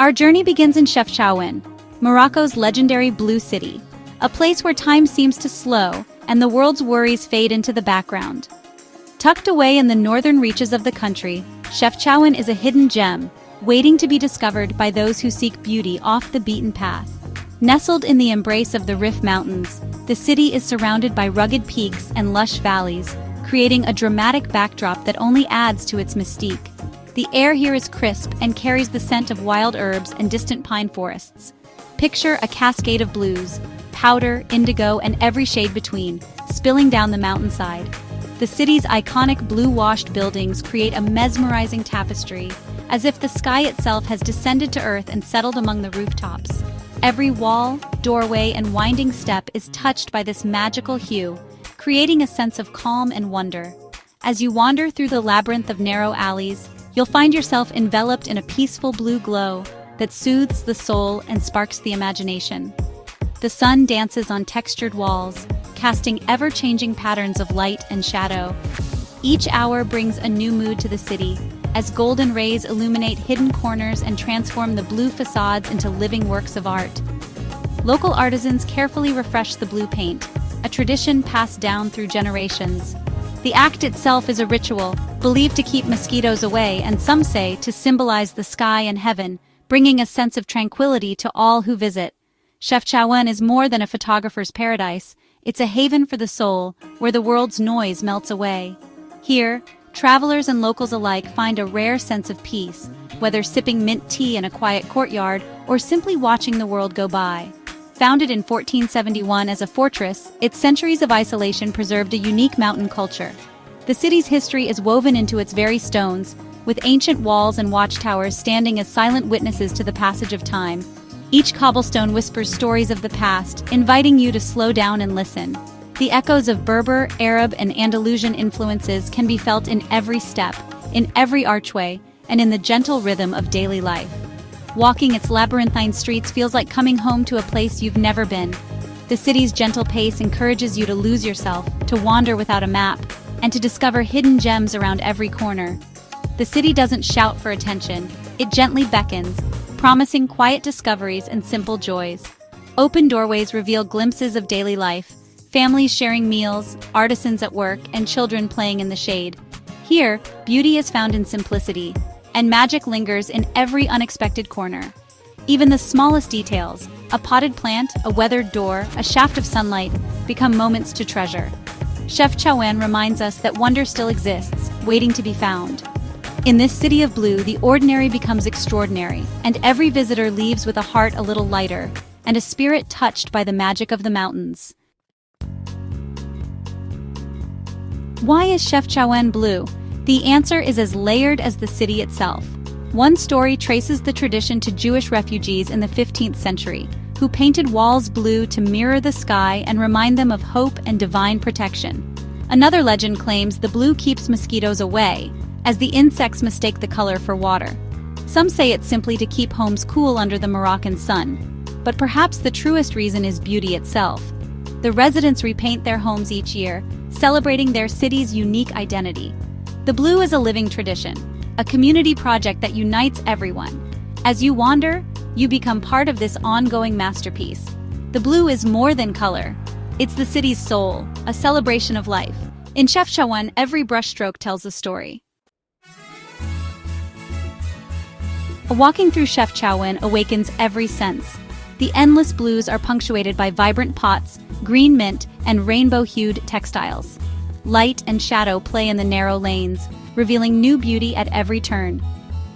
Our journey begins in Chefchaouen, Morocco's legendary blue city, a place where time seems to slow and the world's worries fade into the background. Tucked away in the northern reaches of the country, Chefchaouen is a hidden gem, waiting to be discovered by those who seek beauty off the beaten path. Nestled in the embrace of the Rif Mountains, the city is surrounded by rugged peaks and lush valleys, creating a dramatic backdrop that only adds to its mystique. The air here is crisp and carries the scent of wild herbs and distant pine forests. Picture a cascade of blues, powder, indigo, and every shade between, spilling down the mountainside. The city's iconic blue-washed buildings create a mesmerizing tapestry, as if the sky itself has descended to earth and settled among the rooftops. Every wall, doorway, and winding step is touched by this magical hue, creating a sense of calm and wonder. As you wander through the labyrinth of narrow alleys, you'll find yourself enveloped in a peaceful blue glow that soothes the soul and sparks the imagination. The sun dances on textured walls, casting ever-changing patterns of light and shadow. Each hour brings a new mood to the city, as golden rays illuminate hidden corners and transform the blue facades into living works of art. Local artisans carefully refresh the blue paint, a tradition passed down through generations. The act itself is a ritual, believed to keep mosquitoes away and some say to symbolize the sky and heaven, bringing a sense of tranquility to all who visit. Chefchaouen is more than a photographer's paradise. It's a haven for the soul, where the world's noise melts away. Here, travelers and locals alike find a rare sense of peace, whether sipping mint tea in a quiet courtyard or simply watching the world go by. Founded in 1471 as a fortress, its centuries of isolation preserved a unique mountain culture. The city's history is woven into its very stones, with ancient walls and watchtowers standing as silent witnesses to the passage of time. Each cobblestone whispers stories of the past, inviting you to slow down and listen. The echoes of Berber, Arab, and Andalusian influences can be felt in every step, in every archway, and in the gentle rhythm of daily life. Walking its labyrinthine streets feels like coming home to a place you've never been. The city's gentle pace encourages you to lose yourself, to wander without a map, and to discover hidden gems around every corner. The city doesn't shout for attention, it gently beckons, promising quiet discoveries and simple joys. Open doorways reveal glimpses of daily life, families sharing meals, artisans at work, and children playing in the shade. Here, beauty is found in simplicity, and magic lingers in every unexpected corner. Even the smallest details, a potted plant, a weathered door, a shaft of sunlight, become moments to treasure. Chefchaouen reminds us that wonder still exists, waiting to be found. In this city of blue, the ordinary becomes extraordinary, and every visitor leaves with a heart a little lighter, and a spirit touched by the magic of the mountains. Why is Chefchaouen blue? The answer is as layered as the city itself. One story traces the tradition to Jewish refugees in the 15th century, who painted walls blue to mirror the sky and remind them of hope and divine protection. Another legend claims the blue keeps mosquitoes away, as the insects mistake the color for water. Some say it's simply to keep homes cool under the Moroccan sun, but perhaps the truest reason is beauty itself. The residents repaint their homes each year, celebrating their city's unique identity. The blue is a living tradition, a community project that unites everyone. As you wander, you become part of this ongoing masterpiece. The blue is more than color. It's the city's soul, a celebration of life. In Chefchaouen, every brushstroke tells a story. Walking through Chefchaouen awakens every sense. The endless blues are punctuated by vibrant pots, green mint, and rainbow-hued textiles. Light and shadow play in the narrow lanes, revealing new beauty at every turn.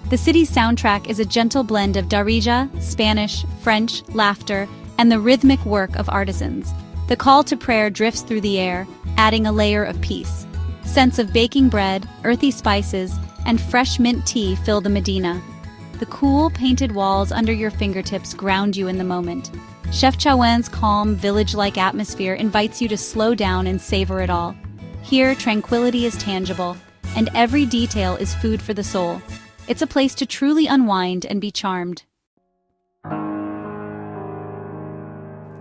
The city's soundtrack is a gentle blend of Darija, Spanish, French, laughter, and the rhythmic work of artisans. The call to prayer drifts through the air, adding a layer of peace. Scents of baking bread, earthy spices, and fresh mint tea fill the medina. The cool, painted walls under your fingertips ground you in the moment. Chefchaouen's calm, village-like atmosphere invites you to slow down and savor it all. Here, tranquility is tangible, and every detail is food for the soul. It's a place to truly unwind and be charmed.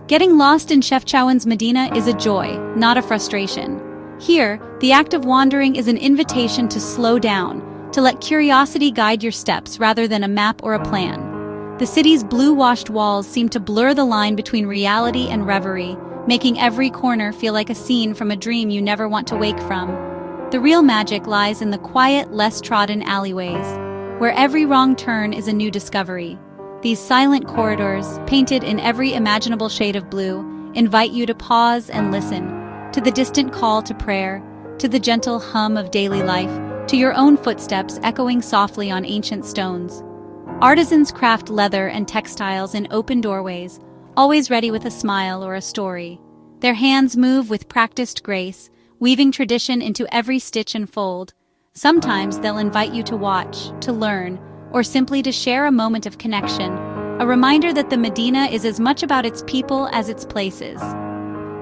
Getting lost in Chefchaouen's Medina is a joy, not a frustration. Here, the act of wandering is an invitation to slow down, to let curiosity guide your steps rather than a map or a plan. The city's blue-washed walls seem to blur the line between reality and reverie, making every corner feel like a scene from a dream you never want to wake from. The real magic lies in the quiet, less-trodden alleyways, where every wrong turn is a new discovery. These silent corridors, painted in every imaginable shade of blue, invite you to pause and listen, to the distant call to prayer, to the gentle hum of daily life, to your own footsteps echoing softly on ancient stones. Artisans craft leather and textiles in open doorways, always ready with a smile or a story. Their hands move with practiced grace, weaving tradition into every stitch and fold. Sometimes they'll invite you to watch, to learn, or simply to share a moment of connection, a reminder that the Medina is as much about its people as its places.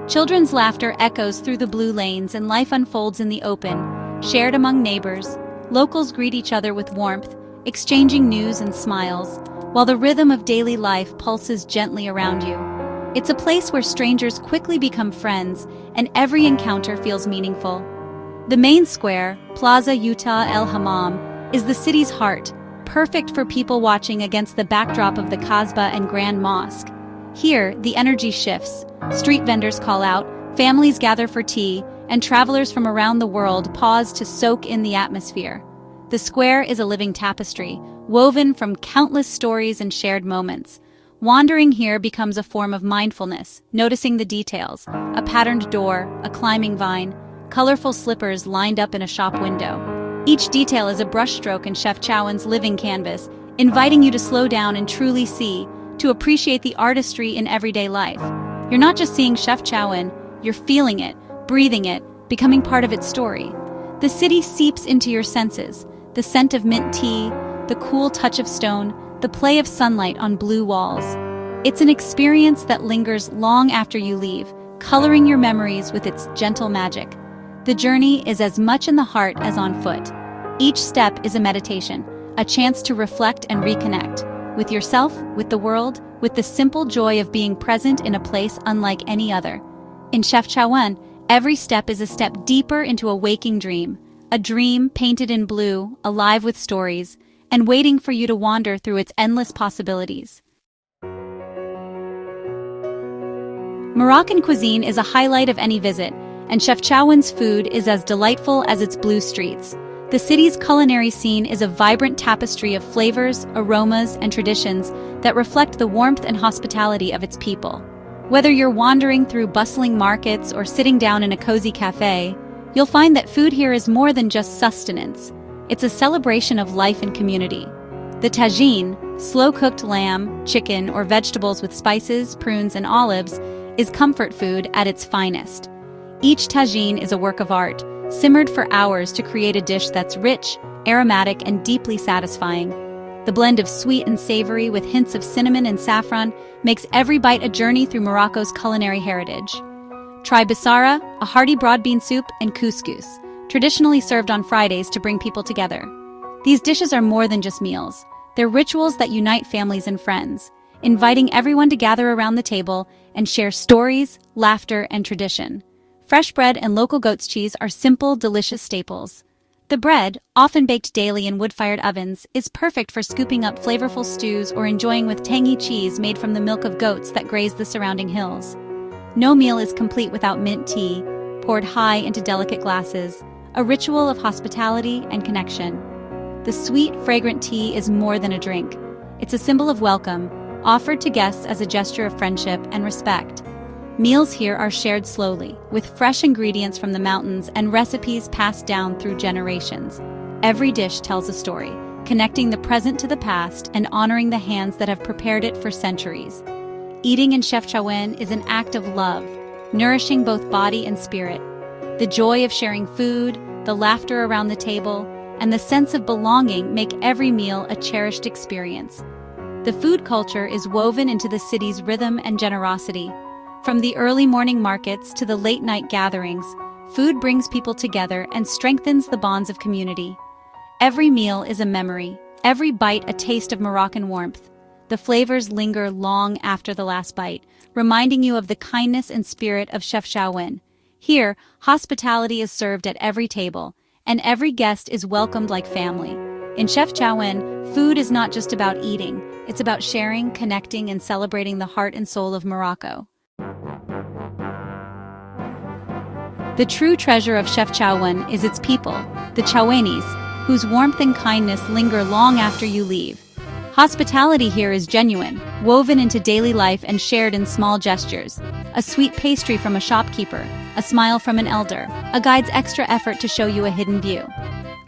Children's laughter echoes through the blue lanes and life unfolds in the open, shared among neighbors. Locals greet each other with warmth, exchanging news and smiles, while the rhythm of daily life pulses gently around you. It's a place where strangers quickly become friends, and every encounter feels meaningful. The main square, Plaza Utah El Hammam, is the city's heart, perfect for people watching against the backdrop of the Kasbah and Grand Mosque. Here, the energy shifts. Street vendors call out, families gather for tea, and travelers from around the world pause to soak in the atmosphere. The square is a living tapestry, woven from countless stories and shared moments. Wandering here becomes a form of mindfulness, noticing the details: a patterned door, a climbing vine, colorful slippers lined up in a shop window. Each detail is a brushstroke in Chefchaouen's living canvas, inviting you to slow down and truly see, to appreciate the artistry in everyday life. You're not just seeing Chefchaouen, you're feeling it, breathing it, becoming part of its story. The city seeps into your senses: the scent of mint tea, the cool touch of stone, the play of sunlight on blue walls. It's an experience that lingers long after you leave, coloring your memories with its gentle magic. The journey is as much in the heart as on foot. Each step is a meditation, a chance to reflect and reconnect with yourself, with the world, with the simple joy of being present in a place unlike any other. In Chefchaouen, every step is a step deeper into a waking dream, a dream painted in blue, alive with stories, and waiting for you to wander through its endless possibilities. Moroccan cuisine is a highlight of any visit, and Chefchaouen's food is as delightful as its blue streets. The city's culinary scene is a vibrant tapestry of flavors, aromas, and traditions that reflect the warmth and hospitality of its people. Whether you're wandering through bustling markets or sitting down in a cozy cafe, you'll find that food here is more than just sustenance. It's a celebration of life and community. The tagine, slow-cooked lamb, chicken, or vegetables with spices, prunes, and olives, is comfort food at its finest. Each tagine is a work of art, simmered for hours to create a dish that's rich, aromatic, and deeply satisfying. The blend of sweet and savory with hints of cinnamon and saffron makes every bite a journey through Morocco's culinary heritage. Try bissara, a hearty broad bean soup, and couscous, traditionally served on Fridays to bring people together. These dishes are more than just meals. They're rituals that unite families and friends, inviting everyone to gather around the table and share stories, laughter, and tradition. Fresh bread and local goat's cheese are simple, delicious staples. The bread, often baked daily in wood-fired ovens, is perfect for scooping up flavorful stews or enjoying with tangy cheese made from the milk of goats that graze the surrounding hills. No meal is complete without mint tea, poured high into delicate glasses, a ritual of hospitality and connection. The sweet, fragrant tea is more than a drink. It's a symbol of welcome, offered to guests as a gesture of friendship and respect. Meals here are shared slowly, with fresh ingredients from the mountains and recipes passed down through generations. Every dish tells a story, connecting the present to the past and honoring the hands that have prepared it for centuries. Eating in Chefchaouen is an act of love, nourishing both body and spirit. The joy of sharing food, the laughter around the table, and the sense of belonging make every meal a cherished experience. The food culture is woven into the city's rhythm and generosity. From the early morning markets to the late-night gatherings, food brings people together and strengthens the bonds of community. Every meal is a memory, every bite a taste of Moroccan warmth. The flavors linger long after the last bite, reminding you of the kindness and spirit of Chefchaouen. Here, hospitality is served at every table, and every guest is welcomed like family. In Chefchaouen, food is not just about eating, it's about sharing, connecting, and celebrating the heart and soul of Morocco. The true treasure of Chefchaouen is its people, the Chaouenis, whose warmth and kindness linger long after you leave. Hospitality here is genuine, woven into daily life and shared in small gestures. A sweet pastry from a shopkeeper, a smile from an elder, a guide's extra effort to show you a hidden view.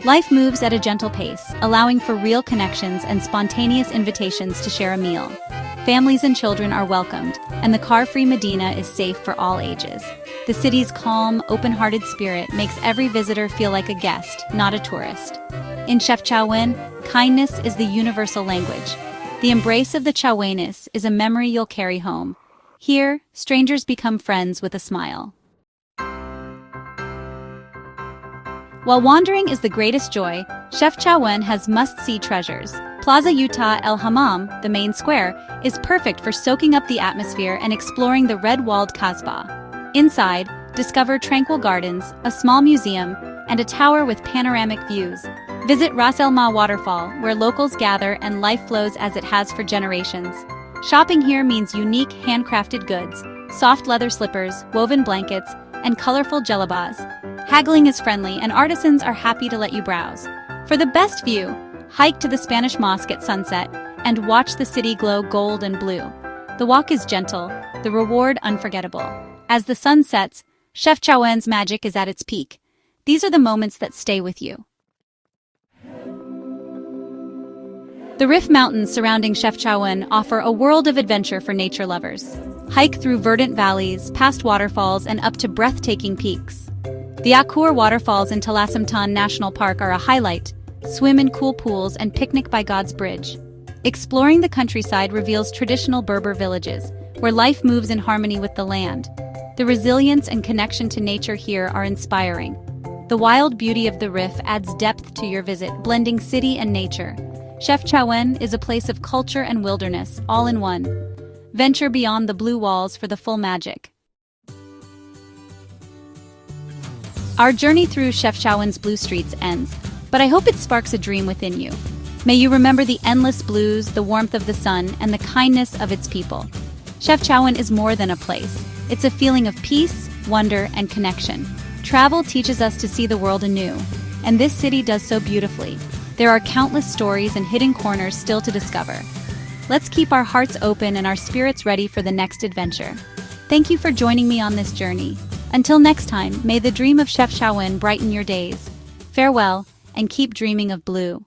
Life moves at a gentle pace, allowing for real connections and spontaneous invitations to share a meal. Families and children are welcomed, and the car-free Medina is safe for all ages. The city's calm, open-hearted spirit makes every visitor feel like a guest, not a tourist. In Chefchaouen, kindness is the universal language. The embrace of the Chaouenis is a memory you'll carry home. Here, strangers become friends with a smile. While wandering is the greatest joy, Chefchaouen has must-see treasures. Plaza Utah El Hammam, the main square, is perfect for soaking up the atmosphere and exploring the red-walled Kasbah. Inside, discover tranquil gardens, a small museum, and a tower with panoramic views. Visit Ras El Ma waterfall, where locals gather and life flows as it has for generations. Shopping here means unique handcrafted goods, soft leather slippers, woven blankets, and colorful jellabas. Haggling is friendly and artisans are happy to let you browse. For the best view, hike to the Spanish Mosque at sunset and watch the city glow gold and blue. The walk is gentle, the reward unforgettable. As the sun sets, Chefchaouen's magic is at its peak. These are the moments that stay with you. The Rif Mountains surrounding Chefchaouen offer a world of adventure for nature lovers. Hike through verdant valleys, past waterfalls, and up to breathtaking peaks. The Akour waterfalls in Talassumtan National Park are a highlight. Swim in cool pools and picnic by God's Bridge. Exploring the countryside reveals traditional Berber villages, where life moves in harmony with the land. The resilience and connection to nature here are inspiring. The wild beauty of the Rif adds depth to your visit, blending city and nature. Chefchaouen is a place of culture and wilderness, all in one. Venture beyond the blue walls for the full magic. Our journey through Chefchaouen's blue streets ends, but I hope it sparks a dream within you. May you remember the endless blues, the warmth of the sun, and the kindness of its people. Chefchaouen is more than a place. It's a feeling of peace, wonder, and connection. Travel teaches us to see the world anew, and this city does so beautifully. There are countless stories and hidden corners still to discover. Let's keep our hearts open and our spirits ready for the next adventure. Thank you for joining me on this journey. Until next time, may the dream of Chefchaouen brighten your days. Farewell, and keep dreaming of blue.